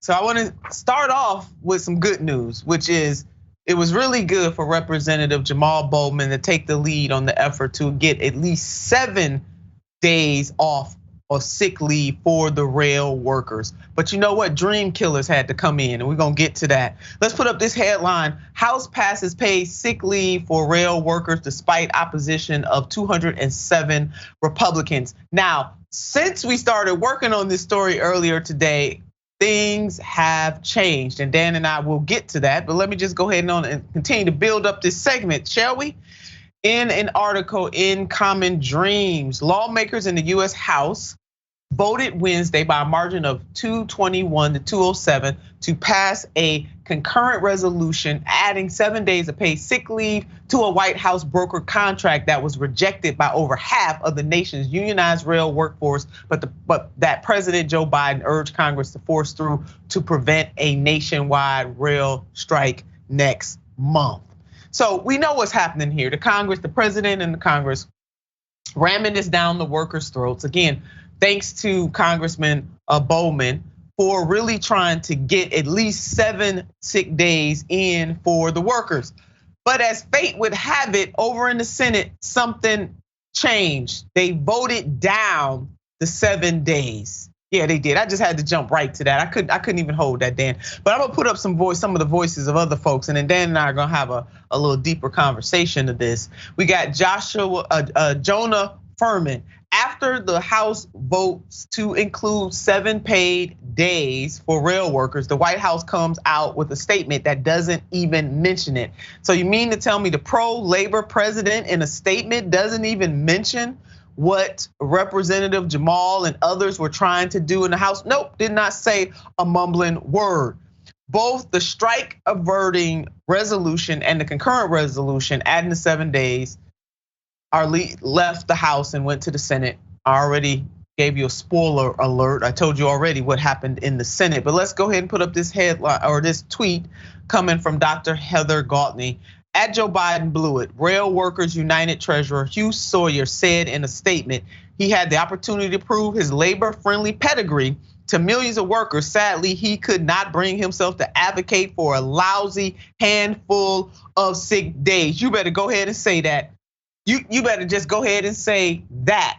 So I want to start off with some good news, which is it was really good for Representative Jamal Bowman to take the lead on the effort to get at least 7 days off or sick leave for the rail workers. But you know what? Dream killers had to come in, and we're gonna get to that. Let's put up this headline: House passes paid sick leave for rail workers despite opposition of 207 Republicans. Now, since we started working on this story earlier today, things have changed, and Dan and I will get to that. But let me just go ahead and continue to build up this segment, shall we? In an article in Common Dreams, lawmakers in the US House voted Wednesday by a margin of 221 to 207 to pass a concurrent resolution adding 7 days of paid sick leave to a White House broker contract that was rejected by over half of the nation's unionized rail workforce, but that President Joe Biden urged Congress to force through to prevent a nationwide rail strike next month. So we know what's happening here. The Congress, the president and the Congress ramming this down the workers' throats. Again, thanks to Congressman Bowman for really trying to get at least 7 sick days in for the workers. But as fate would have it, over in the Senate, something changed. They voted down the 7 days. Yeah, they did. I just had to jump right to that. I couldn't even hold that, Dan. But I'm gonna put up some of the voices of other folks, and then Dan and I are gonna have a little deeper conversation of this. We got Jonah Furman. After the House votes to include 7 paid days for rail workers, the White House comes out with a statement that doesn't even mention it. So you mean to tell me the pro-labor president in a statement doesn't even mention what Representative Jamal and others were trying to do in the House? Nope, did not say a mumbling word. Both the strike averting resolution and the concurrent resolution adding the 7 days left the House and went to the Senate. I already gave you a spoiler alert. I told you already what happened in the Senate, but let's go ahead and put up this headline or this tweet coming from Dr. Heather Galtney. At Joe Biden blew it. Rail Workers United Treasurer Hugh Sawyer said in a statement he had the opportunity to prove his labor-friendly pedigree to millions of workers. Sadly, he could not bring himself to advocate for a lousy handful of sick days. You better go ahead and say that. You better just go ahead and say that.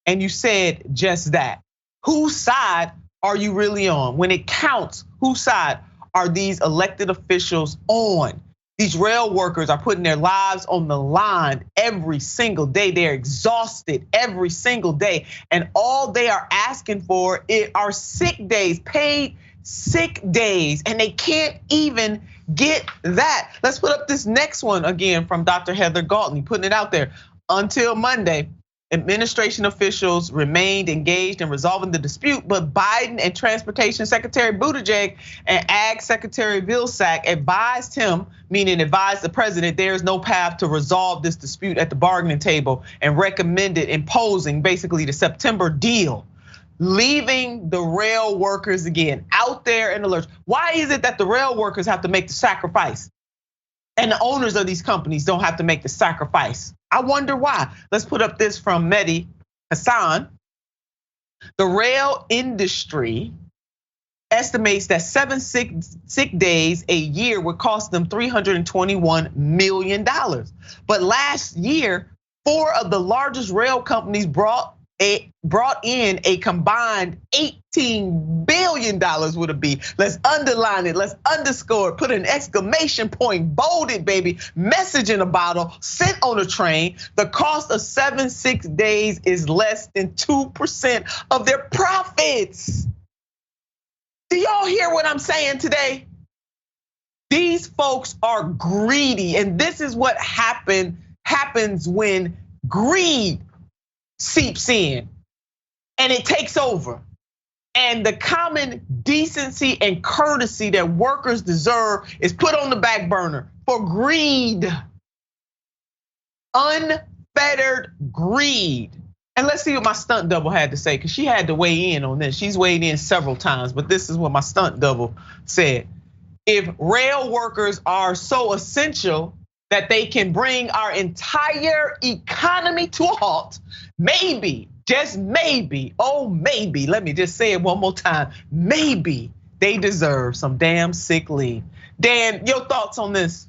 And you said just that. Whose side are you really on? When it counts, whose side are these elected officials on? These rail workers are putting their lives on the line every single day. They're exhausted every single day. And all they are asking for are sick days, paid sick days. And they can't even get that. Let's put up this next one again from Dr. Heather Galtney, putting it out there. Until Monday, administration officials remained engaged in resolving the dispute, but Biden and Transportation Secretary Buttigieg and Ag Secretary Vilsack advised him, meaning advised the president, there is no path to resolve this dispute at the bargaining table, and recommended imposing basically the September deal, leaving the rail workers again out there in the lurch. Why is it that the rail workers have to make the sacrifice and the owners of these companies don't have to make the sacrifice? I wonder why. Let's put up this from Mehdi Hassan. The rail industry estimates that 7 sick days a year would cost them $321 million. But last year, 4 of the largest rail companies brought in a combined $18 billion would it be? Let's underline it, let's underscore it, put an exclamation point, bold it, baby. Message in a bottle, sent on a train. The cost of 7 sick days is less than 2% of their profits. Do y'all hear what I'm saying today? These folks are greedy, and this is what happens when greed seeps in and it takes over. And the common decency and courtesy that workers deserve is put on the back burner for greed. Unfettered greed. And let's see what my stunt double had to say, because she had to weigh in on this. She's weighed in several times, but this is what my stunt double said. If rail workers are so essential that they can bring our entire economy to a halt, maybe, just maybe, oh maybe, let me just say it one more time, maybe They deserve some damn sick leave. Dan, your thoughts on this?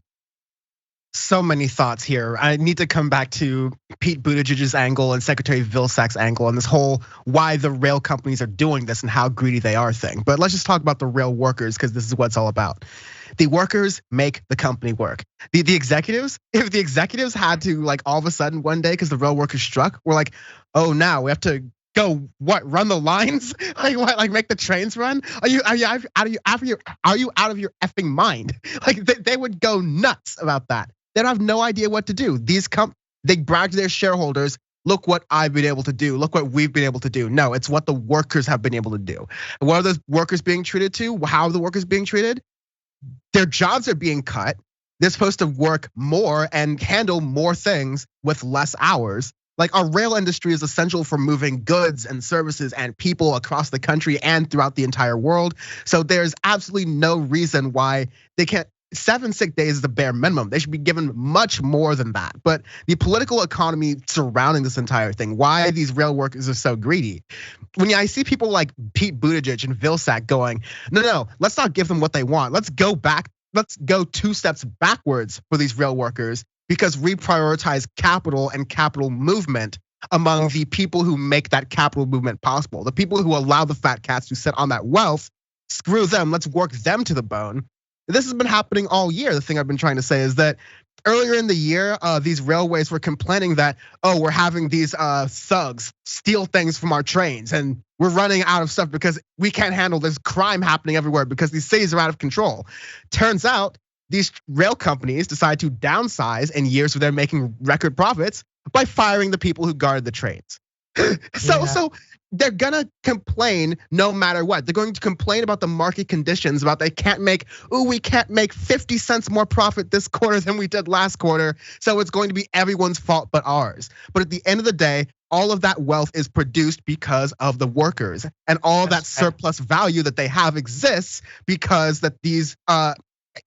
So many thoughts here. I need to come back to Pete Buttigieg's angle and Secretary Vilsack's angle on this whole why the rail companies are doing this and how greedy they are thing. But let's just talk about the rail workers, because this is what it's all about. The workers make the company work. The executives, if the executives had to like all of a sudden one day because the rail workers struck, we're like, oh, now we have to go run the lines, like what, like make the trains run? Are you out of your effing mind? Like they would go nuts about that. They don't have no idea what to do. They brag to their shareholders, look what I've been able to do. Look what we've been able to do. No, it's what the workers have been able to do. What are those workers being treated to? How are the workers being treated? Their jobs are being cut. They're supposed to work more and handle more things with less hours. Like our rail industry is essential for moving goods and services and people across the country and throughout the entire world. So there's absolutely no reason why they can't. 7 sick days is the bare minimum. They should be given much more than that. But the political economy surrounding this entire thing, why these rail workers are so greedy. When I see people like Pete Buttigieg and Vilsack going, no, let's not give them what they want. Let's go back. Let's go 2 steps backwards for these rail workers, because we prioritize capital and capital movement among the people who make that capital movement possible. The people who allow the fat cats to sit on that wealth, screw them. Let's work them to the bone. This has been happening all year. The thing I've been trying to say is that earlier in the year, these railways were complaining that, we're having these thugs steal things from our trains and we're running out of stuff because we can't handle this crime happening everywhere because these cities are out of control. Turns out these rail companies decide to downsize in years where they're making record profits by firing the people who guard the trains. So they're gonna complain no matter what. They're going to complain about the market conditions, about we can't make 50 cents more profit this quarter than we did last quarter. So it's going to be everyone's fault but ours. But at the end of the day, all of that wealth is produced because of the workers, and all that surplus value that they have exists because that these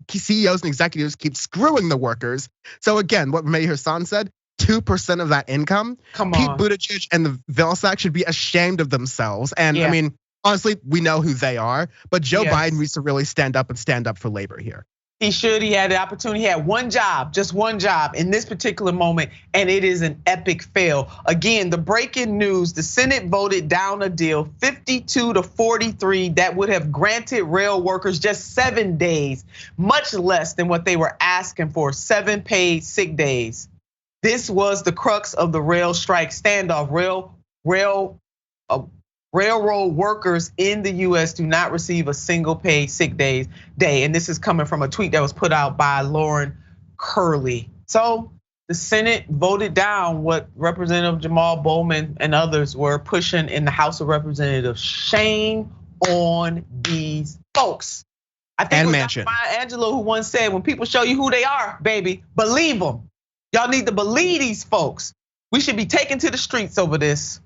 CEOs and executives keep screwing the workers. So again, what Mayor Hassan said, 2% of that income. Come on. Pete Buttigieg and the Vilsack should be ashamed of themselves. And I mean, honestly, we know who they are, but Joe Biden needs to really stand up for labor here. He should. He had the opportunity. He had one job, just one job in this particular moment, and it is an epic fail. Again, the breaking news: the Senate voted down a deal 52-43 that would have granted rail workers just 7 days, much less than what they were asking for, 7 paid sick days. This was the crux of the rail strike standoff. Railroad workers in the US do not receive a single paid sick day. And this is coming from a tweet that was put out by Lauren Curley. So the Senate voted down what Representative Jamal Bowman and others were pushing in the House of Representatives. Shame on these folks. I think it was Dr. Maya Angelou who once said, when people show you who they are, baby, believe them. Y'all need to believe these folks. We should be taken to the streets over this.